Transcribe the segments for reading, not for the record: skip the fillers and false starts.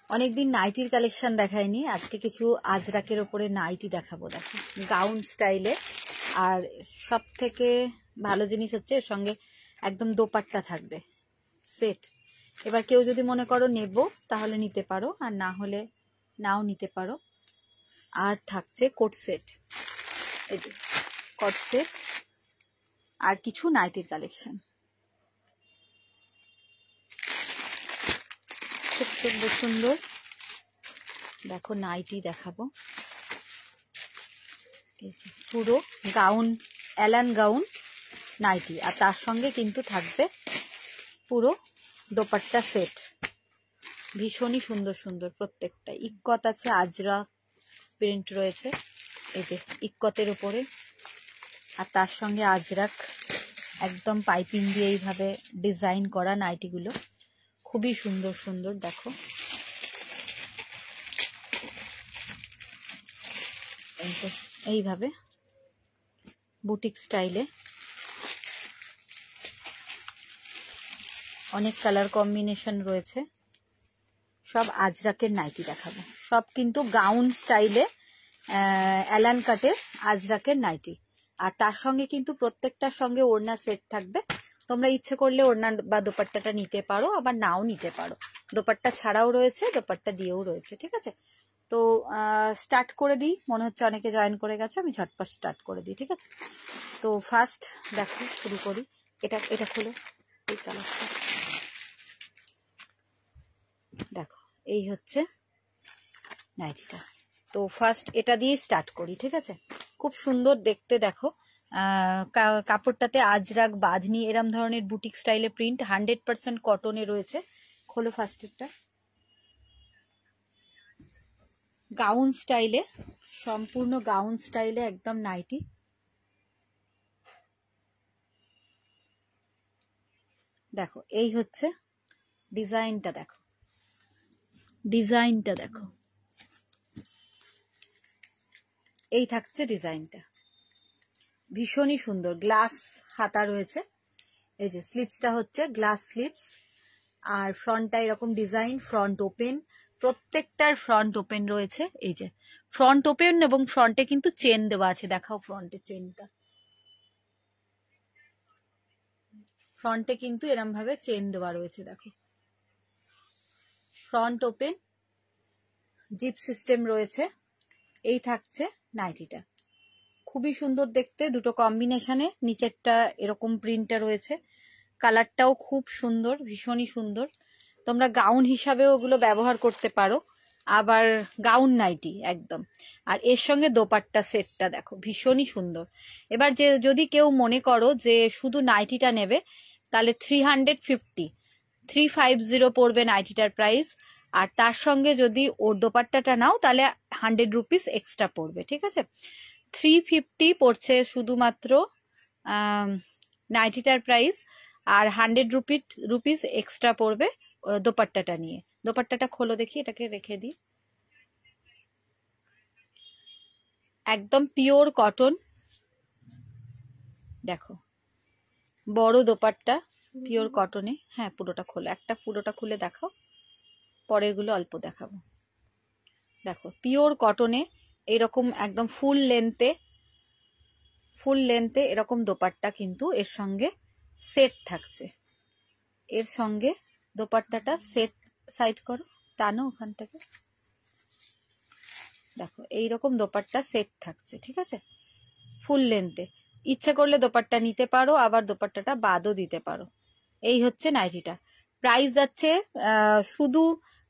অনেকদিন নাইটির কালেকশন দেখায়নি, আজকে কিছু আজরাকের ওপরে নাইটি দেখাবো। দেখো গাউন স্টাইলে, আর সব থেকে ভালো জিনিস হচ্ছে এর সঙ্গে একদম দোপাট্টা থাকবে সেট। এবার কেউ যদি মনে করো নেব তাহলে নিতে পারো, আর না হলে নাও নিতে পারো। আর থাকছে কোট সেট, এই যে কোট সেট আর কিছু নাইটির কালেকশন। খুব সুন্দর সুন্দর দেখো নাইটি দেখাবো। পুরো গাউন, অ্যালান গাউন নাইটি, আর তার সঙ্গে কিন্তু থাকবে পুরো দোপাট্টা সেট। ভীষণই সুন্দর সুন্দর প্রত্যেকটা। ইক্কত আছে, আজরা প্রিন্ট রয়েছে এই যে ইক্কতের উপরে, আর তার সঙ্গে আজরাক একদম পাইপিং দিয়ে এইভাবে ডিজাইন করা নাইটিগুলো খুবই সুন্দর সুন্দর। দেখো এইভাবে বুটিক স্টাইলে অনেক কালার কম্বিনেশন রয়েছে। সব আজরাকের নাইটি দেখাবো, সব কিন্তু গাউন স্টাইলে অ্যালান কাটের আজরাকের নাইটি। আর তার সঙ্গে কিন্তু প্রত্যেকটার সঙ্গে ওড়না সেট থাকবে। তোমরা ইচ্ছে করলে ওড়না বা দোপাট্টাটা নিতে পারো, আবার নাও নিতে পারো। দোপাট্টা ছাড়াও রয়েছে, দোপাট্টা দিয়েও রয়েছে। ঠিক আছে, তো স্টার্ট করে দিই। মনে হচ্ছে অনেকে জয়েন করে গেছে, আমি ঝটপট স্টার্ট করে দিই। ঠিক আছে, তো ফার্স্ট দেখো শুরু করি। এটা এটা খোলো, এই কালারটা দেখো, এই হচ্ছে নাইটিটা। তো ফার্স্ট এটা দিয়ে স্টার্ট করি। ঠিক আছে, খুব সুন্দর দেখতে। দেখো কাপড়টাতে আজরাক, বাঁধনি এরম ধরনের বুটিক স্টাইলে প্রিন্ট, 100% কটনে রয়েছে। খোলো ফার্স্টেরটা। গাউন স্টাইলে, সম্পূর্ণ গাউন স্টাইলে একদম নাইটি। দেখো এই হচ্ছে ডিজাইনটা, দেখো ডিজাইনটা দেখো, এই থাকছে ডিজাইনটা। ভীষণই সুন্দর। গ্লাস হাতা রয়েছে, এই যে স্লিপসটা হচ্ছে গ্লাস স্লিপস, আর ফ্রন্টটা এরকম ডিজাইন, ফ্রন্ট ওপেন। প্রত্যেকটার ফ্রন্ট ওপেন রয়েছে। এই যে ফ্রন্ট ওপেন, এবং ফ্রন্টে কিন্তু চেন দেওয়া আছে। দেখাও ফ্রন্টের চেনটা, ফ্রন্টে কিন্তু এরম ভাবে চেন দেওয়া রয়েছে। দেখো ফ্রন্ট ওপেন, জিপ সিস্টেম রয়েছে। এই থাকছে নাইটিটা, খুবই সুন্দর দেখতে। দুটো কম্বিনেশনে, নিচেরটা এরকম প্রিন্টটা রয়েছে। কালারটাও খুব সুন্দর, ভীষণই সুন্দর। তোমরা গাউন হিসাবেও ওগুলো ব্যবহার করতে পারো, আবার গাউন নাইটি একদম। আর এর সঙ্গে দোপাট্টা সেটটা দেখো, ভীষণই সুন্দর। এবার যে যদি কেউ মনে করো যে শুধু নাইটিটা নেবে, তাহলে 350 পড়বে নাইটিটার প্রাইস। আর তার সঙ্গে যদি ওর দোপাট্টাটা নাও তাহলে 100 রুপিস এক্সট্রা পড়বে। ঠিক আছে, 350 পড়ছে শুধুমাত্র নাইটিটার প্রাইস, আর 100 রুপিস এক্সট্রা পড়বে দোপাট্টাটা নিয়ে। দোপাট্টাটা খোলো দেখি, এটাকে রেখে দিই। একদম পিওর কটন, দেখো বড় দোপাট্টা পিওর কটনে। হ্যাঁ পুরোটা খোলো, একটা পুরোটা খুলে দেখাও, পরের গুলো অল্প দেখাবো। দেখো পিওর কটনে এরকম একদম ফুল লেন্থে এরকম দোপাট্টা কিন্তু এর সঙ্গে সেট থাকছে। এর সঙ্গে দোপাট্টাটা সেট, সাইড করো, টানো ওখান থেকে। দেখো এইরকম দোপাট্টা সেট থাকছে। ঠিক আছে, ফুল লেন্থে। ইচ্ছে করলে দোপাট্টা নিতে পারো, আবার দোপাট্টাটা বাদও দিতে পারো। এই হচ্ছে নাইটিটা। প্রাইস যাচ্ছে শুধু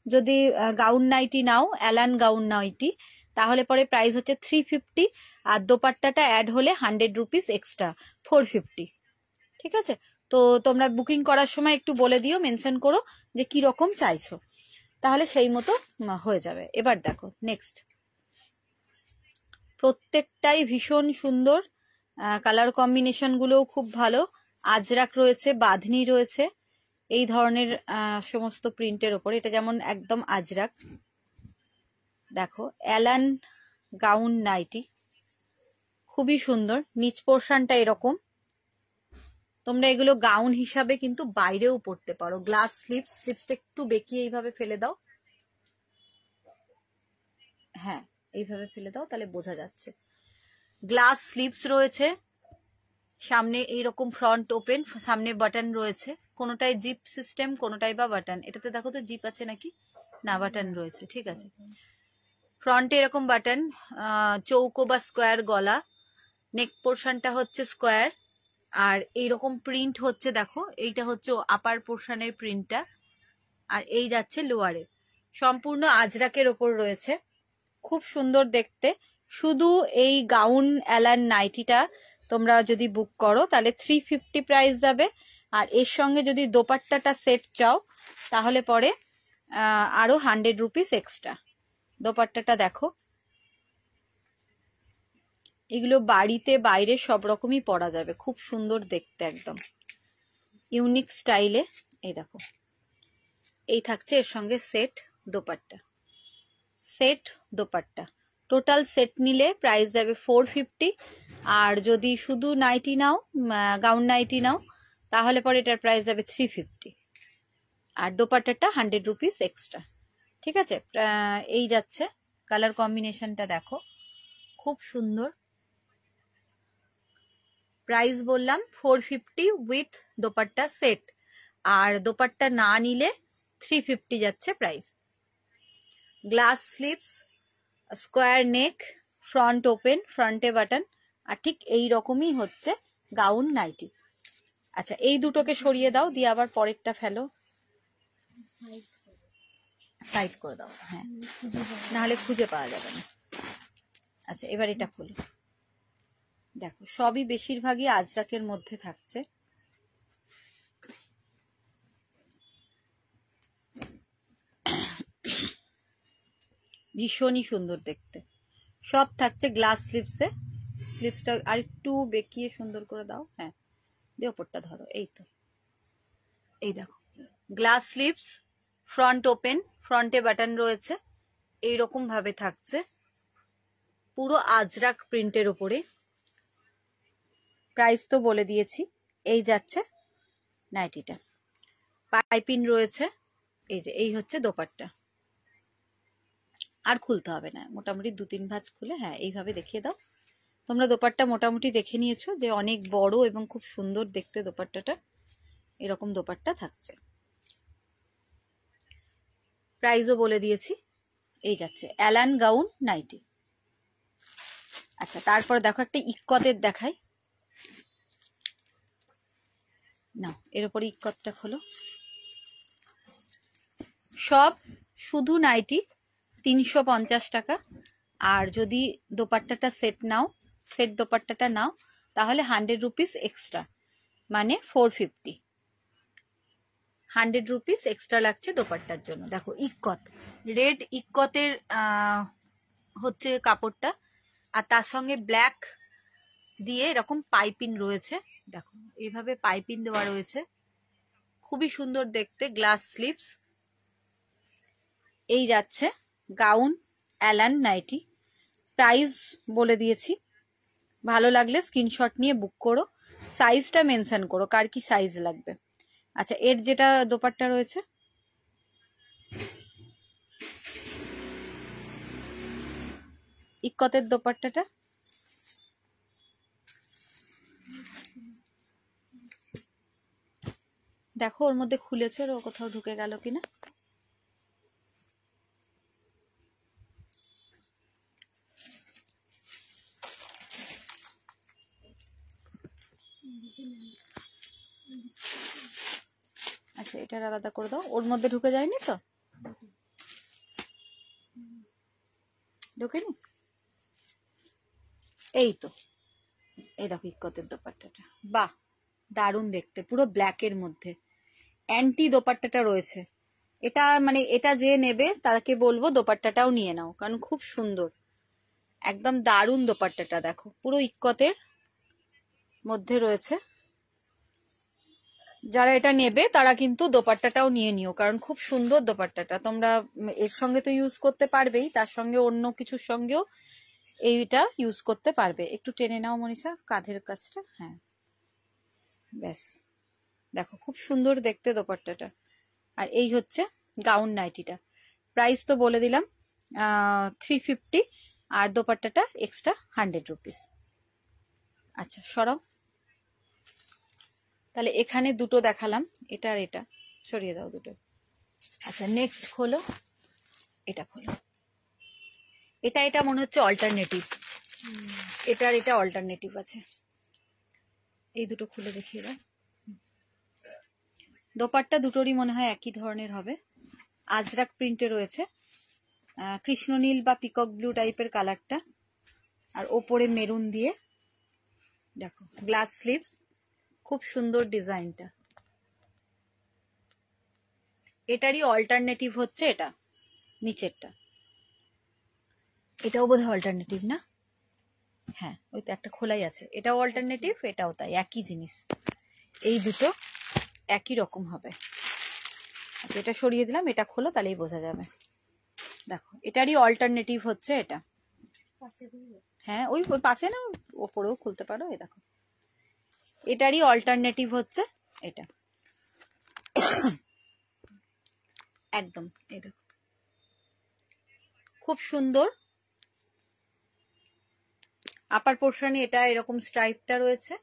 যদি গাউন নাইটি নাও, অ্যালান গাউন নাইটি, তাহলে পরে প্রাইস হচ্ছে 350, আর দোপাট্টাটা অ্যাড হলে 100 রুপিস এক্সট্রা, 450। ঠিক আছে, তো তোমরা বুকিং করার সময় একটু বলে দিও, মেনশন করো যে কি রকম চাইছো, তাহলে সেই মতো হয়ে যাবে। এবার দেখো নেক্সট, প্রত্যেকটাই ভীষণ সুন্দর। কালার কম্বিনেশন গুলোও খুব ভালো। আজরাক রয়েছে, বাঁধনি রয়েছে, এই ধরনের সমস্ত প্রিন্টের ওপর। এটা যেমন একদম আজরাক। দেখো অ্যালান গাউন নাইটি, খুবই সুন্দর। নিচ পোর্শনটা এরকম। তোমরা এগুলো গাউন হিসাবে কিন্তু বাইরেও পরতে পারো। গ্লাস স্লিপসটা একটু বেঁকিয়ে এইভাবে ফেলে দাও, হ্যাঁ এইভাবে ফেলে দাও, তাহলে বোঝা যাচ্ছে। গ্লাস স্লিভস রয়েছে, সামনে এইরকম ফ্রন্ট ওপেন, সামনে বাটন রয়েছে, কোনোটাই জিপ সিস্টেম, কোনোটাই বা বাটন। এটাতে দেখো তো জিপ আছে নাকি, না বাটন রয়েছে, ঠিক আছে। ফ্রন্টে এরকম বাটন, চৌকো বা স্কোয়ার গলা, নেক পোর্শনটা হচ্ছে স্কোয়ার, আর এইরকম প্রিন্ট হচ্ছে, দেখো এইটা হচ্ছে আপার পোর্শনের প্রিন্টটা, আর এই যাচ্ছে লোয়ারে। সম্পূর্ণ আজরাকের ওপর রয়েছে, খুব সুন্দর দেখতে। শুধু এই গাউন অ্যালান নাইটিটা তোমরা যদি বুক করো তাহলে 350 প্রাইস যাবে, আর এর সঙ্গে যদি দোপাট্টাটা সেট চাও তাহলে পরে আরো 100 রুপিস এক্সট্রা। দোপাট্টাটা দেখো, এগুলো বাড়িতে বাইরে সব রকমই পরা যাবে, খুব সুন্দর দেখতে, একদম ইউনিক স্টাইলে। এই দেখো, এই থাকছে এর সঙ্গে set dupatta, set dupatta. Total set নিলে প্রাইস যাবে 450, আর যদি শুধু নাইটি নাও, গাউন নাইটি নাও, তাহলে পরে এটার প্রাইস যাবে 350, আর দোপাট্টাটা 100 রুপিস এক্সট্রা, ঠিক আছে। এই যাচ্ছে, কালার কম্বিনেশনটা দেখো খুব সুন্দর। প্রাইস বললাম 450 উইথ দোপাট্টা সেট, আর দোপাট্টা না নিলে 350 যাচ্ছে প্রাইস। গ্লাস স্লিভস, স্কোয়ার নেক, ফ্রন্ট ওপেন, ফ্রন্টে বাটন, আর ঠিক এই রকমই হচ্ছে গাউন নাইটি। আচ্ছা এই দুটোকে সরিয়ে দাও, দিয়ে আবার পরেরটা ফেলো, সাইড করে দাও, হ্যাঁ নাহলে খুঁজে পাওয়া যাবে না। আচ্ছা এবার এটা খুলো, দেখো সবই বেশিরভাগই আজরাকের মধ্যে থাকছে। ভীষণই সুন্দর দেখতে, সব থাকছে গ্লাস স্লিভসে। স্লিভসটা আর একটু বেঁকিয়ে সুন্দর করে দাও, হ্যাঁ দিয়ে ওপরটা ধরো, এই তো, এই দেখো গ্লাস স্লিভস, ফ্রন্ট ওপেন, ফ্রন্টে বাটন রয়েছে, এইরকম ভাবে থাকছে, পুরো আজরাক প্রিন্টের উপরে। প্রাইস তো বলে দিয়েছি। এই যাচ্ছে নাইটিটা, পাইপিং রয়েছে, এই যে এই হচ্ছে দোপাট্টা, আর খুলতে হবে না, মোটামুটি 2-3 ভাঁজ খুলে, হ্যাঁ এইভাবে দেখিয়ে দাও। তোমরা দোপাট্টা মোটামুটি দেখে নিয়েছো যে অনেক বড় এবং খুব সুন্দর দেখতে দোপাট্টাটা, এরকম দোপাট্টা থাকছে। প্রাইসও বলে দিয়েছি। এই যাচ্ছে অ্যালান গাউন নাইটি। আচ্ছা তারপর দেখো একটা ইক্কতের দেখাই, না এর উপরে ইক্কতটা খোলো। সব শুধু নাইটি 350 টাকা, আর যদি দোপাট্টাটা সেট নাও, সেট দোপাট্টাটা নাও, তাহলে 100 রুপিস এক্সট্রা, মানে 450, 100 রুপিস এক্সট্রা লাগছে দোপাট্টার জন্য। দেখো ইক্কত, রেড ইক্কতের হচ্ছে কাপড়টা, আর তার সঙ্গে ব্ল্যাক দিয়ে এরকম পাইপিং রয়েছে, দেখো এইভাবে পাইপিং দেওয়া রয়েছে, খুবই সুন্দর দেখতে। Glass sleeves. এই যাচ্ছে গাউন অ্যালান নাইটি। প্রাইস বলে দিয়েছি, ভালো লাগলে স্ক্রিনশট নিয়ে বুক করো, সাইজটা মেনশন করো কার কি সাইজ লাগবে। আচ্ছা এর যেটা দোপাট্টা রয়েছে, ইক্কতের দোপাট্টাটা দেখো, ওর মধ্যে খুলেছে, ও কোথাও ঢুকে গেল কিনা। আচ্ছা এটার আলাদা করে দাও, ওর মধ্যে ঢুকে যায়নি তো, ঢোকেনি, এই তো। এই দেখো ইক্কতের দোপাট্টাটা, বাহ দারুণ দেখতে, পুরো ব্ল্যাকের মধ্যে অ্যান্টি দোপাট্টাটা রয়েছে। এটা মানে এটা যে নেবে তাকে বলবো দোপাট্টাটাও নিয়ে নাও, কারণ খুব সুন্দর, একদম দারুণ দোপাট্টাটা দেখো, পুরো ইক্কতের মধ্যে রয়েছে। যারা এটা নেবে তারা কিন্তু দোপাট্টাটাও নিয়ে নিও, কারণ খুব সুন্দর দোপাট্টাটা। তোমরা এর সঙ্গে তো ইউজ করতে পারবেই, তার সঙ্গে অন্য কিছুর সঙ্গেও এইটা ইউজ করতে পারবে। একটু টেনে নাও মনীষা কাঁধের কাছটা, হ্যাঁ ব্যাস, দেখো খুব সুন্দর দেখতে দোপাট্টাটা। আর এই হচ্ছে গাউন নাইটিটা। প্রাইস তো বলে দিলাম, 350 আর দোপাট্টাটা এক্সট্রা 100 রুপিস। আচ্ছা সরাও তাহলে, এখানে দুটো দেখালাম, এটা আর এটা, সরিয়ে দাও দুটো। আচ্ছা নেক্সট খোলো, এটা খোলো। এটা মনে হচ্ছে অল্টারনেটিভ, এটার এটা অল্টারনেটিভ আছে। এই দুটো খুলে দেখিয়ে দাও। দোপাট্টা দুটোরই মনে হয় একই ধরনের হবে, আজরাক প্রিন্টে রয়েছে, কৃষ্ণনীল বা পিকক ব্লু টাইপের কালারটা, আর ওপরে মেরুন দিয়ে দেখো গ্লাস স্লিভস, খুব সুন্দর ডিজাইনটা। এটারই অল্টারনেটিভ হচ্ছে এটা নিচেরটা, এটাও বোধহয় অল্টারনেটিভ না? হ্যাঁ ওই তো একটা খোলাই আছে, এটাও অল্টারনেটিভ, এটাও তাই, একই জিনিস, এই দুটো একই রকম হবে। আচ্ছা এটা সরিয়ে দিলাম, এটা খোলো তাহলেই বোঝা যাবে। দেখো এটারই অল্টারনেটিভ হচ্ছে এটা, হ্যাঁ ওই পাশে না, ওপরেও খুলতে পারো। এই দেখো এটারই অল্টারনেটিভ হচ্ছে এটা একদম, এই দেখো খুব সুন্দর। আপার পোর্শনে এটা এরকম স্ট্রাইপটা রয়েছে,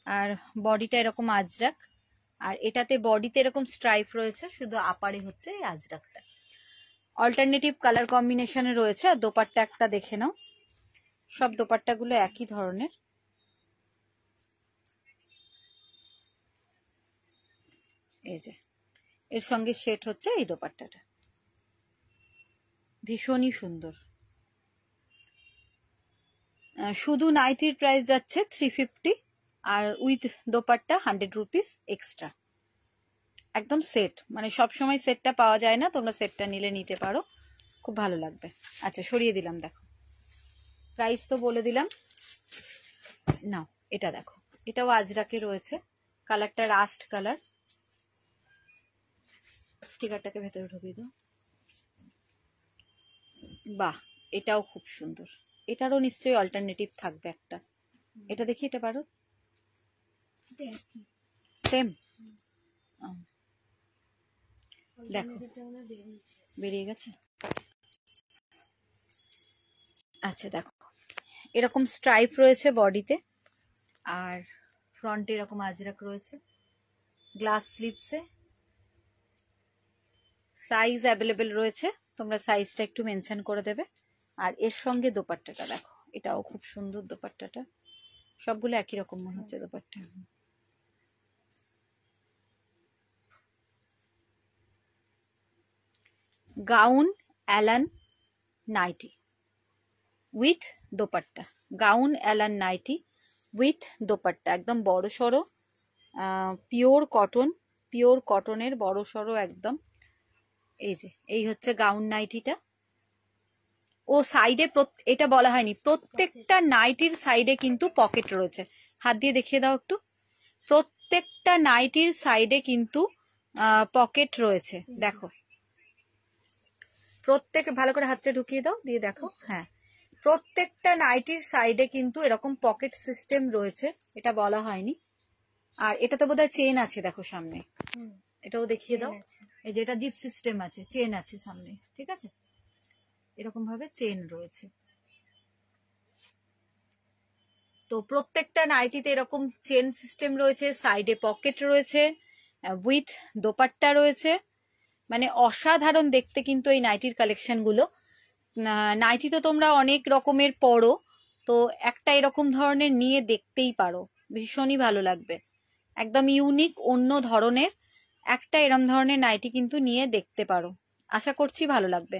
আর বডিটা এরকম আজরাক, আর এটাতে বডিতে এরকম স্ট্রাইপ রয়েছে, শুধু আপারে হচ্ছে এই আজরাকটা। অল্টারনেটিভ কালার কম্বিনেশনে রয়েছে। আর দোপাট্টা একটা দেখে নাও, সব দোপাট্টাগুলো একই ধরনের। এই যে এর সঙ্গে সেট হচ্ছে এই দোপাট্টাটা, ভীষণই সুন্দর। শুধু নাইটির প্রাইস যাচ্ছে 350, আর উইথ দোপাট্টা 100 রুপিস এক্সট্রা, একদম সেট, মানে সবসময় সেটটা পাওয়া যায় না, তোমরা সেটটা নিলে নিতে পারো, খুব ভালো লাগবে। আচ্ছা সরিয়ে দিলাম, দেখো প্রাইস তো বলে দিলাম। নাও এটা দেখো, এটাও আজরাকে রয়েছে, কালারটা রাস্ট কালার, স্টিকারটাকে ভেতরে ঢুকিয়ে দাও। বাহ এটাও খুব সুন্দর, এটারও নিশ্চয়ই অল্টারনেটিভ থাকবে একটা, এটা দেখি, এটা পারো সেম, দেখো বেরিয়ে গেছে। আচ্ছা দেখো এরকম স্ট্রাইপ রয়েছে বডিতে, আর ফ্রন্টে এরকম আজরাক রয়েছে, গ্লাস স্লিভসে, সাইজ অ্যাভেলেবেল রয়েছে, তোমরা সাইজটা একটু মেনশন করে দেবে। আর এর সঙ্গে দোপাট্টাটা দেখো, এটাও খুব সুন্দর দোপাট্টাটা, সবগুলো একই রকম মনে হচ্ছে dupatta. Gown A-line nighty with dupatta, gown A-line nighty with dupatta, একদম বড় সড়ো পিওর কটন, পিওর কটনের বড় সড়ো একদম। এই যে এই হচ্ছে গাউন নাইটিটা। ও সাইডে, এটা বলা হয়নি, প্রত্যেকটা নাইটির সাইডে কিন্তু পকেট রয়েছে, হাত দিয়ে দেখিয়ে দাও একটু, প্রত্যেকটা নাইটির সাইডে কিন্তু পকেট রয়েছে, দেখো প্রত্যেক, ভালো করে হাতটা ঢুকিয়ে দাও, দিয়ে দেখো, হ্যাঁ প্রত্যেকটা নাইটির সাইডে কিন্তু এরকম পকেট সিস্টেম রয়েছে, এটা বলা হয়নি। আর এটা তো বোধহয় চেন আছে, দেখো সামনে, এটাও দেখিয়ে দাও, এই যে এটা জিপ সিস্টেম আছে, চেন আছে সামনে, ঠিক আছে, এরকম ভাবে চেন রয়েছে। তো প্রত্যেকটা নাইটিতে এরকম চেন সিস্টেম রয়েছে, সাইডে পকেট রয়েছে, উইথ দোপাট্টা রয়েছে, মানে অসাধারণ দেখতে কিন্তু এই নাইটির কালেকশন গুলো। নাইটি তো তোমরা অনেক রকমের পরো, তো একটা এরকম ধরনের নিয়ে দেখতেই পারো, ভীষণই ভালো লাগবে, একদম ইউনিক অন্য ধরনের একটা এরম ধরনের নাইটি কিন্তু নিয়ে দেখতে পারো, আশা করছি ভালো লাগবে।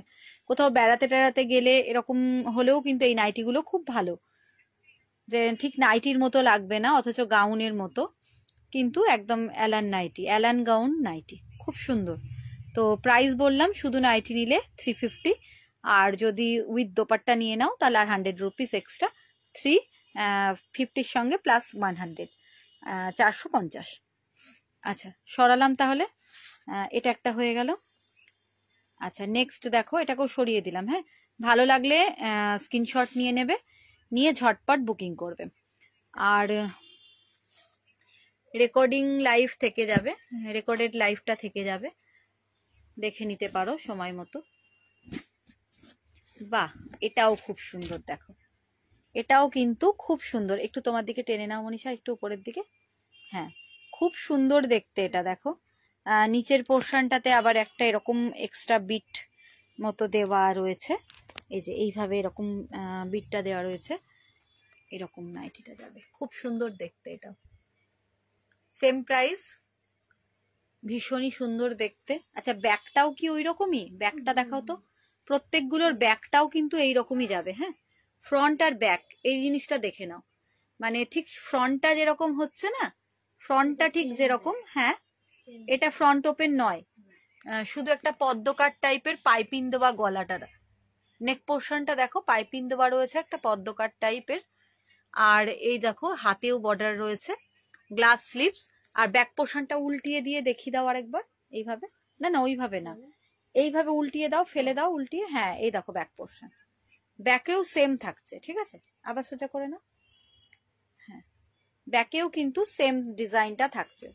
কোথাও বেড়াতে টেড়াতে গেলে এরকম হলেও কিন্তু এই নাইটিগুলো খুব ভালো, যে ঠিক নাইটির মতো লাগবে না, অথচ গাউনের মতো, কিন্তু একদম A-line nighty, A-line gown nighty, খুব সুন্দর। তো প্রাইস বললাম, শুধু নাইটি নিলে 350, আর যদি উইথ দোপাট্টা নিয়ে নাও তাহলে আর 100 রুপিস এক্সট্রা, 350 সঙ্গে প্লাস 100, 450। আচ্ছা সরালাম তাহলে, এটা একটা হয়ে গেল। আচ্ছা নেক্সট দেখো, এটাকেও সরিয়ে দিলাম, হ্যাঁ ভালো লাগলে স্ক্রিনশট নিয়ে নেবে, নিয়ে ঝটপট বুকিং করবে। আর রেকর্ডিং লাইভ থেকে যাবে, রেকর্ডেড লাইভটা থেকে যাবে, দেখে নিতে পারো সময় মতো। বাহ, এটাও খুব সুন্দর, দেখো এটাও কিন্তু খুব সুন্দর। একটু তোমার দিকে টেনে নাও মনীষা, একটু উপরের দিকে। হ্যাঁ, খুব সুন্দর দেখতে এটা, দেখো নিচের পোর্শনটাতে আবার একটা এরকম এক্সট্রা বিট মতো দেওয়া রয়েছে। এই যে এইভাবে এরকম বিটটা দেওয়া রয়েছে, এরকম নাইটিটা যাবে, খুব সুন্দর দেখতে। এটা সেম প্রাইস, ভীষণই সুন্দর দেখতে। আচ্ছা, ব্যাকটাও কি ওই রকমই? ব্যাকটা দেখাও তো। প্রত্যেকগুলোর ব্যাকটাও কিন্তু এইরকমই যাবে। হ্যাঁ, ফ্রন্ট আর ব্যাক এই জিনিসটা দেখে নাও, মানে ঠিক ফ্রন্টটা যেরকম হচ্ছে না, ফ্রন্টটা ঠিক যেরকম, হ্যাঁ এটা ফ্রন্ট ওপেন নয়, শুধু একটা পদ্মকার টাইপের পাইপিং দেওয়া গলাটা। নেক পোর্শনটা দেখো পাইপিং দেওয়া রয়েছে একটা পদ্মকার টাইপের, আর এই দেখো হাতেও বর্ডার রয়েছে, গ্লাস স্লিভস। আর ব্যাক পোর্শনটা উল্টিয়ে দিয়ে দেখিয়ে দাও আরেকবার, এইভাবে, না না ওইভাবে না, এইভাবে উল্টিয়ে দাও, ফেলে দাও উল্টিয়ে। হ্যাঁ, এই দেখো ব্যাক পোর্শন, ব্যাকেও সেম থাকছে, ঠিক আছে, আবার সোজা করে নাও। হ্যাঁ, ব্যাকেও কিন্তু সেম ডিজাইনটা থাকছে,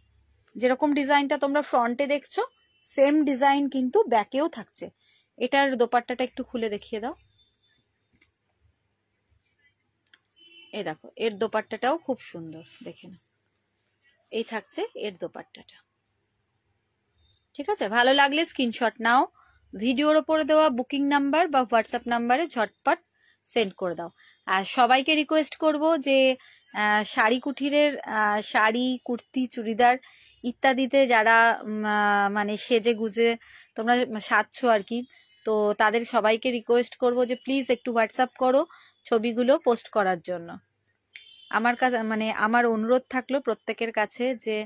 যেরকম ডিজাইনটা তোমরা ফ্রন্টে দেখছো সেম ডিজাইন কিন্তু ব্যাকেও থাকছে। এটার দোপাট্টাটা একটু খুলে দেখিয়ে দাও। এই দেখো এর দোপাট্টাটাও খুব সুন্দর, দেখে নাও, এই থাকছে এর দোপাট্টাটা। ঠিক আছে, ভালো লাগলে স্ক্রিনশট নাও, ভিডিওর ওপরে দেওয়া বুকিং নাম্বার বা হোয়াটসঅ্যাপ নাম্বারে ঝটপট সেন্ড করে দাও। আর সবাইকে রিকোয়েস্ট করব যে শাড়ি কুটিরের শাড়ি, কুর্তি, চুড়িদার ইত্যাদিতে যারা মানে সেজে গুজে তোমরা সাজছো আর কি, তো তাদের সবাইকে রিকোয়েস্ট করব যে প্লিজ একটু হোয়াটসঅ্যাপ করো ছবিগুলো পোস্ট করার জন্য। আমার কাছে মানে আমার অনুরোধ থাকলো প্রত্যেকের কাছে যে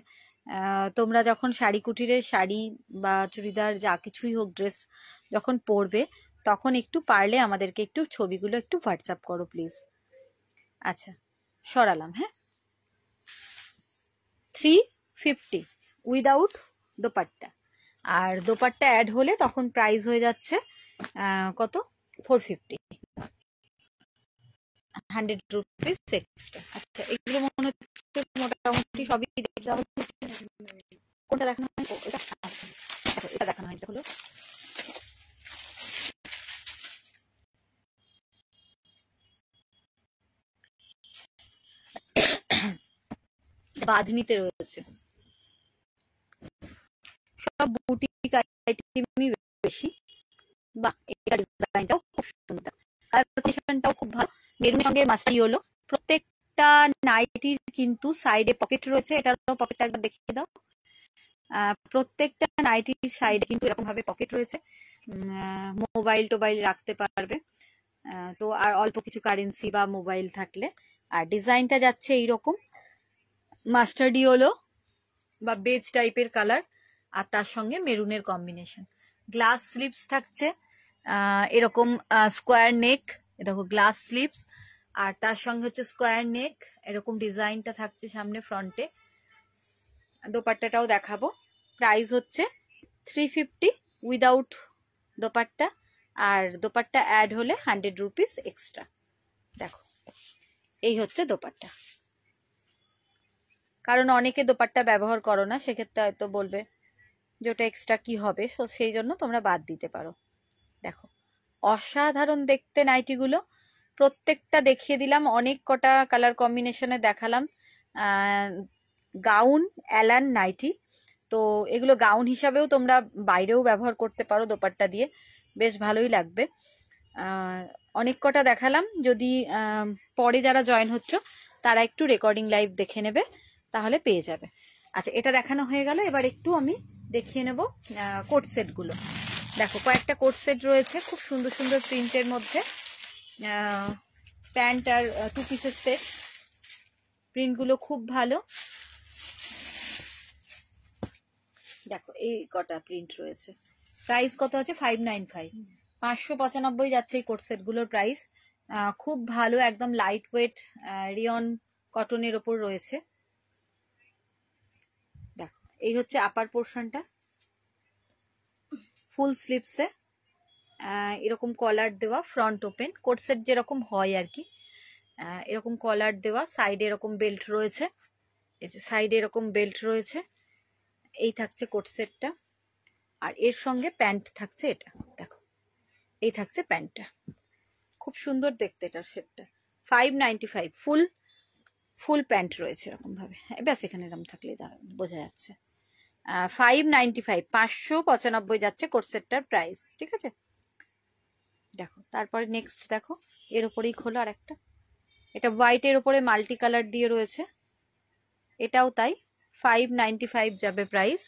তোমরা যখন শাড়ি কুটিরের শাড়ি বা চুড়িদার যা কিছুই হোক ড্রেস যখন পরবে, তখন একটু পারলে আমাদেরকে একটু ছবিগুলো একটু হোয়াটসঅ্যাপ করো প্লিজ। আচ্ছা, সরালাম। হ্যাঁ, 350 উইদাউট দোপাট্টা, আর দোপাট্টা অ্যাড হলে তখন প্রাইস হয়ে যাচ্ছে কত, 450, 100 রুপিস এক্সট্রা। আচ্ছা, এগুলো মনে হচ্ছে মোটামুটি সবই দেখলাম। কোনটা দেখানো হয়? এটা, দেখো এটা দেখানো হয়, এটা হলো বাঁধনিতে রয়েছে, সব বুটিক আইটেমই বেশি। বা এটা ডিজাইনটাও খুব সুন্দর, কালারটাও খুব ভালো, মেরুনের সঙ্গে মাস্টারি হলো। প্রত্যেকটা নাইটির কিন্তু সাইডে পকেট রয়েছে, এটারও পকেটটা একবার দেখিয়ে দাও। প্রত্যেকটা নাইটির সাইডে কিন্তু এরকম ভাবে পকেট রয়েছে, মোবাইল টোবাইল রাখতে পারবে, তো আর অল্প কিছু কারেন্সি বা মোবাইল থাকলে। আর ডিজাইনটা যাচ্ছে এইরকম মাস্টার্ডি হলো বা বেজ টাইপের কালার, আর তার সঙ্গে মেরুনের কম্বিনেশন। গ্লাস স্লিভস থাকছে এরকম স্কোয়ার নেক, দেখো গ্লাস স্লিভস, আর তার সঙ্গে হচ্ছে স্কোয়ার নেক, এরকম ডিজাইনটা থাকছে সামনে ফ্রন্টে। দোপাট্টাটাও দেখাবো, প্রাইস হচ্ছে 350 উইদাউট দোপাট্টা, আর দোপাট্টা অ্যাড হলে 100 রুপিস এক্সট্রা। দেখো এই হচ্ছে দোপাট্টা, কারণ অনেকে দোপাট্টা ব্যবহার করো না, সেক্ষেত্রে হয়তো বলবে যে ওটা এক্সট্রা কি হবে, সেই জন্য তোমরা বাদ দিতে পারো। দেখো অসাধারণ দেখতে নাইটিগুলো, প্রত্যেকটা দেখিয়ে দিলাম, অনেক কটা কালার কম্বিনেশনে দেখালাম। গাউন অ্যালান নাইটি, তো এগুলো গাউন হিসাবেও তোমরা বাইরেও ব্যবহার করতে পারো দোপাট্টা দিয়ে, বেশ ভালোই লাগবে। অনেক কটা দেখালাম, যদি পরে যারা জয়েন হচ্ছ তারা একটু রেকর্ডিং লাইভ দেখে নেবে, তাহলে পেয়ে যাবে। আচ্ছা, এটা দেখানো হয়ে গেল, এবার একটু আমি দেখিয়ে নেব কোট সেটগুলো। দেখো কয়েকটা কোট সেট রয়েছে খুব সুন্দর সুন্দর প্রিন্টের মধ্যে, প্যান্ট আর টু পিসের সেট, প্রিন্টগুলো খুব ভালো। দেখো এই কটা প্রিন্ট রয়েছে, প্রাইস কত আছে 595, 595 যাচ্ছে এই কোট সেট গুলোর প্রাইস। খুব ভালো, একদম লাইট ওয়েট রিয়ন কটনের ওপর রয়েছে। দেখো এই হচ্ছে আপার পোর্শনটা, ফুল স্লিভসে এরকম কলার দেওয়া, ফ্রন্ট ওপেন, কোট সেট যেরকম হয় আর কি, এরকম কলার দেওয়া, সাইডে এরকম বেল্ট রয়েছে, এই যে সাইডে এরকম বেল্ট রয়েছে। এই থাকছে কোট সেটটা, আর এর সঙ্গে প্যান্ট থাকছে, এটা দেখো এই থাকছে প্যান্টটা। খুব সুন্দর দেখতে এটার শেপটা। 595 ফুল প্যান্ট রয়েছে এরকম ভাবে, ব্যাস এখানে এরকম থাকলে বোঝা যাচ্ছে। 595 595 যাচ্ছে কোট সেটটার প্রাইস, ঠিক আছে। দেখো তারপরে নেক্সট দেখো, এর উপরেই খোলো আর একটা, এটা হোয়াইটের উপরে মাল্টি কালার দিয়ে রয়েছে, এটাও তাই 595 যাবে প্রাইস।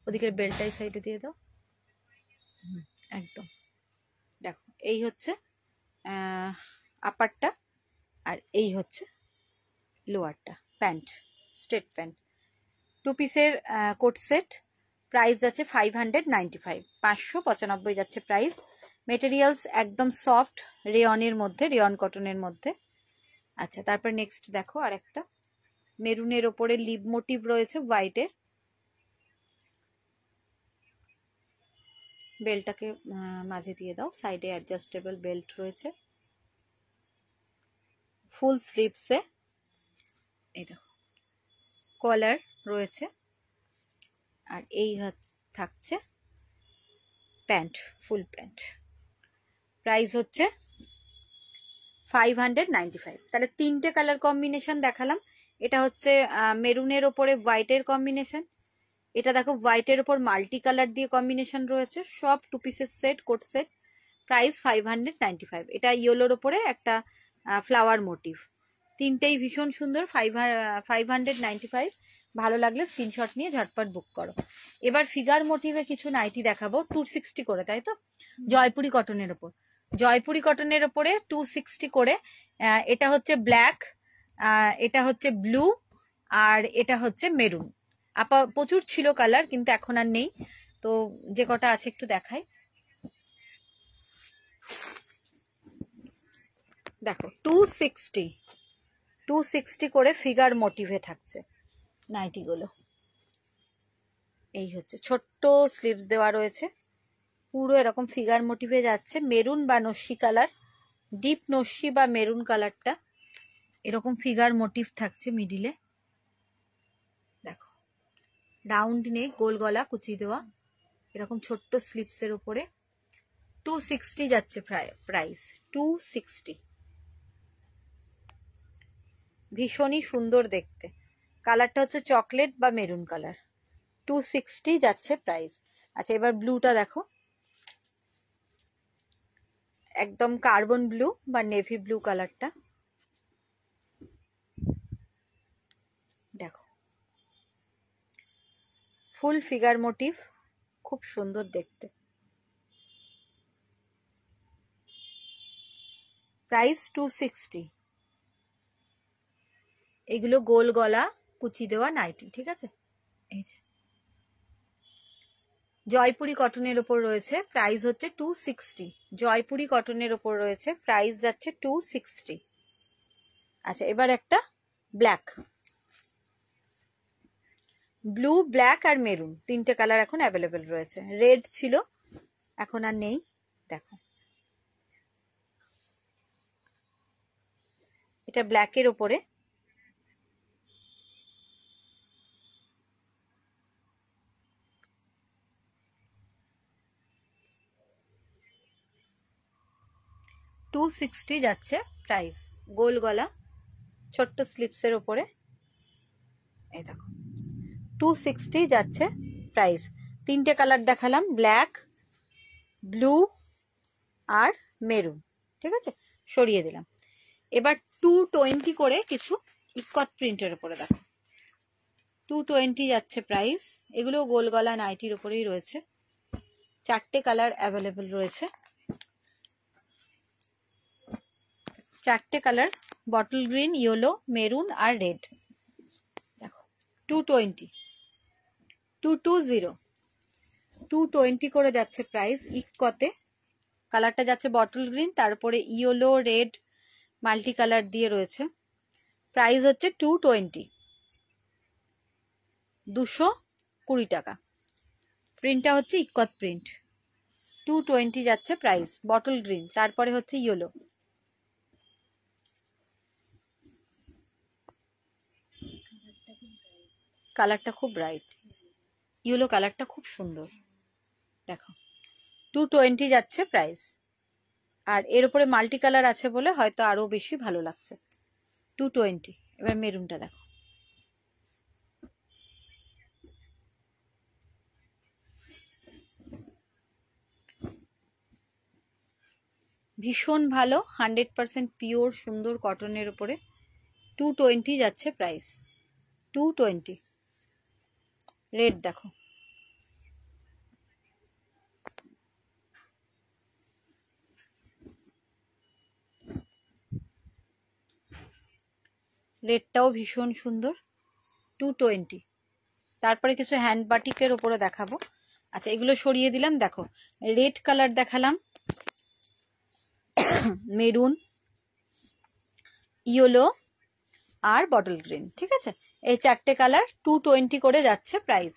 ওদিকের বেলটাই সাইডে দিয়ে দাও, একদম। দেখো এই হচ্ছে আপারটা আর এই হচ্ছে লোয়ারটা, প্যান্ট, স্ট্রেট প্যান্ট, 2 পিসের কোট সেট। প্রাইস যাচ্ছে 595, 595 যাচ্ছে প্রাইস। মেটেরিয়ালস একদম সফট, রেয়নের মধ্যে, রেয়ন কটনের মধ্যে। আচ্ছা তারপর নেক্সট দেখো আর একটা মেরুনের ওপরে লিভ মোটিভ রয়েছে হোয়াইটের, বেল্টটাকে মাঝে দিয়ে দাও, সাইডে অ্যাডজাস্টেবল বেল্ট রয়েছে, ফুল স্লিভসে, এই দেখো কলার রয়েছে, আর এই থাকছে প্যান্ট, ফুল প্যান্ট। প্রাইস হচ্ছে 595। তাহলে 3টে কালার কম্বিনেশন দেখালাম। এটা হচ্ছে মেরুনের ওপরে হোয়াইটের কম্বিনেশন, এটা দেখো হোয়াইটের ওপর মাল্টি কালার দিয়ে কম্বিনেশন রয়েছে, সব 2 পিসের সেট, কোট সেট। প্রাইস 595। এটা ইয়েলোর ওপরে একটা ফ্লাওয়ার মোটিভ, তিনটেই ভীষণ সুন্দর। 595। ভালো লাগলে স্ক্রিনশট নিয়ে ঝটপট বুক করো। এবার ফিগার মোটিভে কিছু নাইটি দেখাবো, 260 করে, তাই তো, জয়পুরি কটনের ওপর, জয়পুরি কটনের ওপরে 260 করে। এটা হচ্ছে ব্ল্যাক, এটা হচ্ছে ব্লু, আর এটা হচ্ছে মেরুন। প্রচুর ছিল কালার, কিন্তু এখন আর নেই, তো যে কটা আছে একটু দেখাই। দেখো 260 করে ফিগার মোটিভে থাকছে নাইটি গুলো। এই হচ্ছে ছোট্ট স্লিভস দেওয়া রয়েছে, পুরো এরকম ফিগার মোটিভে যাচ্ছে, মেরুন বা নস্যি কালার, ডিপ নস্যি বা মেরুন কালারটা, এরকম ফিগার মোটিভ থাকছে মিডিলে। দেখো রাউন্ড নেক, গোল গলা, কুচি দেওয়া, এরকম ছোট্ট স্লিভসের উপরে। 260 যাচ্ছে প্রাইস, 260। ভীষণই সুন্দর দেখতে, কালারটা হচ্ছে চকলেট বা মেরুন কালার, 260 যাচ্ছে প্রাইস। আচ্ছা এবার ব্লুটা দেখো, একদম কার্বন ব্লু বা নেভি ব্লু কালারটা, দেখো ফুল ফিগার মোটিভ, খুব সুন্দর দেখতে। প্রাইস 260। এগুলো গোল গলা কুচি দেওয়া নাইটি, ঠিক আছে। এই যে জয়পুরি কটনের ওপর রয়েছে, প্রাইস হচ্ছে 260। জয়পুরি কটনের ওপর রয়েছে, প্রাইস যাচ্ছে 260। আচ্ছা এবার একটা ব্ল্যাক, ব্লু, ব্ল্যাক আর মেরুন, 3টে কালার এখন অ্যাভেলেবেল রয়েছে। রেড ছিল, এখন আর নেই। দেখো এটা ব্ল্যাকের ওপরে, $260 যাচ্ছে প্রাইস, গোল গলা, ছোট্ট স্লিপসের ওপরে। এই দেখো 260 যাচ্ছে প্রাইস। 3টে কালার দেখালাম, ব্ল্যাক, ব্লু আর মেরুন, ঠিক আছে, সরিয়ে দিলাম। এবার 220 করে কিছু ইকত প্রিন্টের উপরে দেখো, 220 যাচ্ছে প্রাইস। এগুলো গোল গলা নাইটির উপরেই রয়েছে, 4টে কালার অ্যাভেলেবেল রয়েছে, 4টে colour, bottle green, yellow, maroon আর রেড। দেখো 220, 220 করে যাচ্ছে প্রাইস ইকতে। কালারটা যাচ্ছে বটল গ্রিন, তারপরে ইয়েলো, রেড, মাল্টি কালার দিয়ে রয়েছে। প্রাইস হচ্ছে 220, 220 টাকা। প্রিন্টটা হচ্ছে ইকত প্রিন্ট, 220 যাচ্ছে প্রাইস, বটল গ্রিন, তারপরে হচ্ছে ইয়েলো। কালারটা খুব ব্রাইট, ইয়েলো কালারটা খুব সুন্দর। দেখো 220 যাচ্ছে প্রাইস। আর এর উপরে মাল্টি কালার আছে বলে হয়তো আরো বেশি ভালো লাগছে। 220। এবার মেরুনটা দেখো, ভীষণ ভালো, 100% পিওর সুন্দর কটনের উপরে 220 যাচ্ছে প্রাইস, 220। রেড দেখো, রেডটাও ভীষণ সুন্দর, 220। তারপরে কিছু হ্যান্ড বাটিকের উপরে দেখাবো। আচ্ছা এগুলো সরিয়ে দিলাম। দেখো রেড কালার দেখালাম, মেরুন, ইয়েলো আর বটল গ্রিন, ঠিক আছে? এই চারটে কালার 220 করে যাচ্ছে প্রাইস।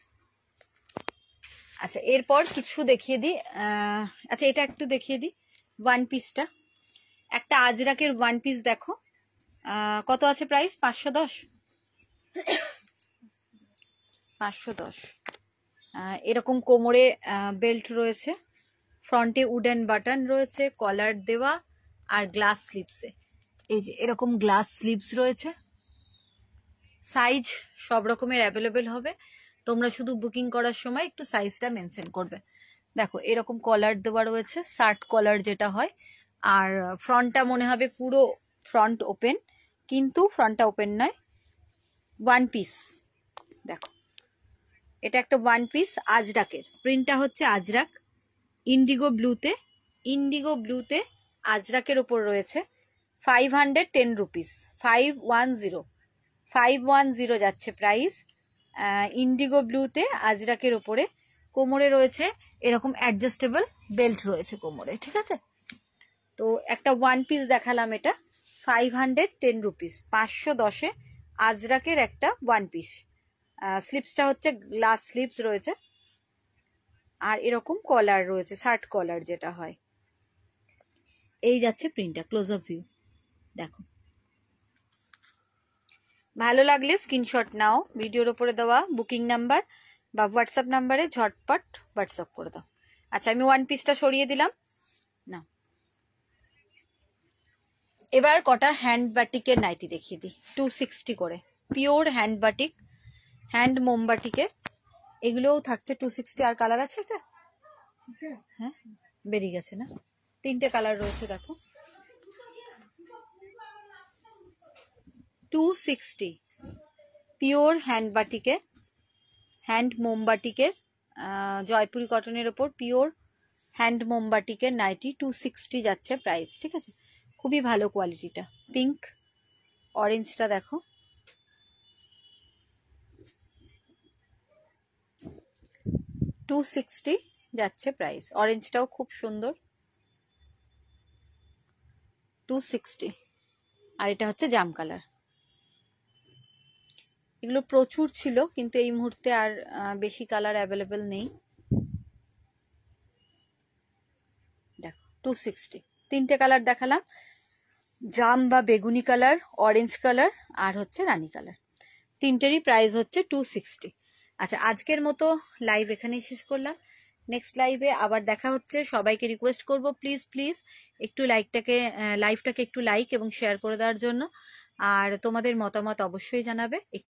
আচ্ছা এরপর কিছু দেখিয়ে দিই। আচ্ছা এটা একটু দেখিয়ে দিই, ওয়ান পিসটা, একটা আজরাকের ওয়ান পিস দেখো, কত আছে প্রাইস? 510। 510। এরকম কোমরে বেল্ট রয়েছে, ফ্রন্টে উডেন বাটন রয়েছে, কলার দেওয়া আর গ্লাস স্লিপসে, এই যে এরকম গ্লাস স্লিপস রয়েছে। সাইজ সব রকমের অ্যাভেলেবেল হবে, তোমরা শুধু বুকিং করার সময় একটু সাইজটা মেনশন করবে। দেখো এরকম কলার দেওয়া রয়েছে, শার্ট কলার যেটা হয়, আর ফ্রন্টটা মনে হবে পুরো ফ্রন্ট ওপেন, কিন্তু ফ্রন্টটা ওপেন নয়, ওয়ান পিস। দেখো এটা একটা ওয়ান পিস আজরাকের, প্রিন্টটা হচ্ছে আজরাক, ইন্ডিগো ব্লুতে আজরাকের ওপর রয়েছে। 510 রুপিস, 510 যাচ্ছে প্রাইস। ইন্ডিগো ব্লুতে আজরাকের ওপরে, কোমরে রয়েছে এরকম অ্যাডজাস্টেবল বেল্ট রয়েছে কোমরে, ঠিক আছে? তো একটা ওয়ান পিস দেখালাম, এটা 510 রুপিস, 510-এ আজরাকের একটা ওয়ান পিস। স্লিপসটা হচ্ছে গ্লাস স্লিপস রয়েছে, আর এরকম কলার রয়েছে, শার্ট কলার যেটা হয়। এই যাচ্ছে প্রিন্টটা, ক্লোজ আপ ভিউ দেখো। ভালো লাগলে স্ক্রিনশট নাও, ভিডিওর উপরে দেওয়া বুকিং নাম্বার বা হোয়াটসঅ্যাপ নাম্বারে ঝটপট হোয়াটসঅ্যাপ করে দাও। আচ্ছা আমি ওয়ান পিসটা সরিয়ে দিলাম না। এবার কটা হ্যান্ড বাটিকের নাইটি দেখিয়ে দিই, 260 করে, পিওর হ্যান্ড বাটিক, হ্যান্ড মোমবাটিকের, এগুলোও থাকছে 260। আর কালার আছে এটা? হ্যাঁ বেরিয়ে গেছে না, 3টে কালার রয়েছে দেখো, 260 পিওর হ্যান্ড বাটিকের, হ্যান্ড মোমবাটিকের, জয়পুরি কটনের ওপর পিওর হ্যান্ড মোমবাটিকের নাইটি 260 যাচ্ছে প্রাইস, ঠিক আছে? খুবই ভালো কোয়ালিটিটা। পিঙ্ক, অরেঞ্জটা দেখো, $260 যাচ্ছে প্রাইস। অরেঞ্জটাও খুব সুন্দর, 260। আর এটা হচ্ছে জাম কালার। এগুলো প্রচুর ছিল, কিন্তু এই মুহূর্তে আর বেশি কালার অ্যাভেলেবেল নেই। দেখো 260, 3টে কালার দেখালাম, জাম বা বেগুনি কালার, অরেঞ্জ কালার আর হচ্ছে রানী কালার, 3টেরই প্রাইস হচ্ছে 260। আচ্ছা আজকের মতো লাইভ এখানেই শেষ করলাম, নেক্সট লাইভে আবার দেখা হচ্ছে। সবাইকে রিকোয়েস্ট করব প্লিজ একটু লাইভটাকে একটু লাইক এবং শেয়ার করে দেওয়ার জন্য, আর তোমাদের মতামত অবশ্যই জানাবে।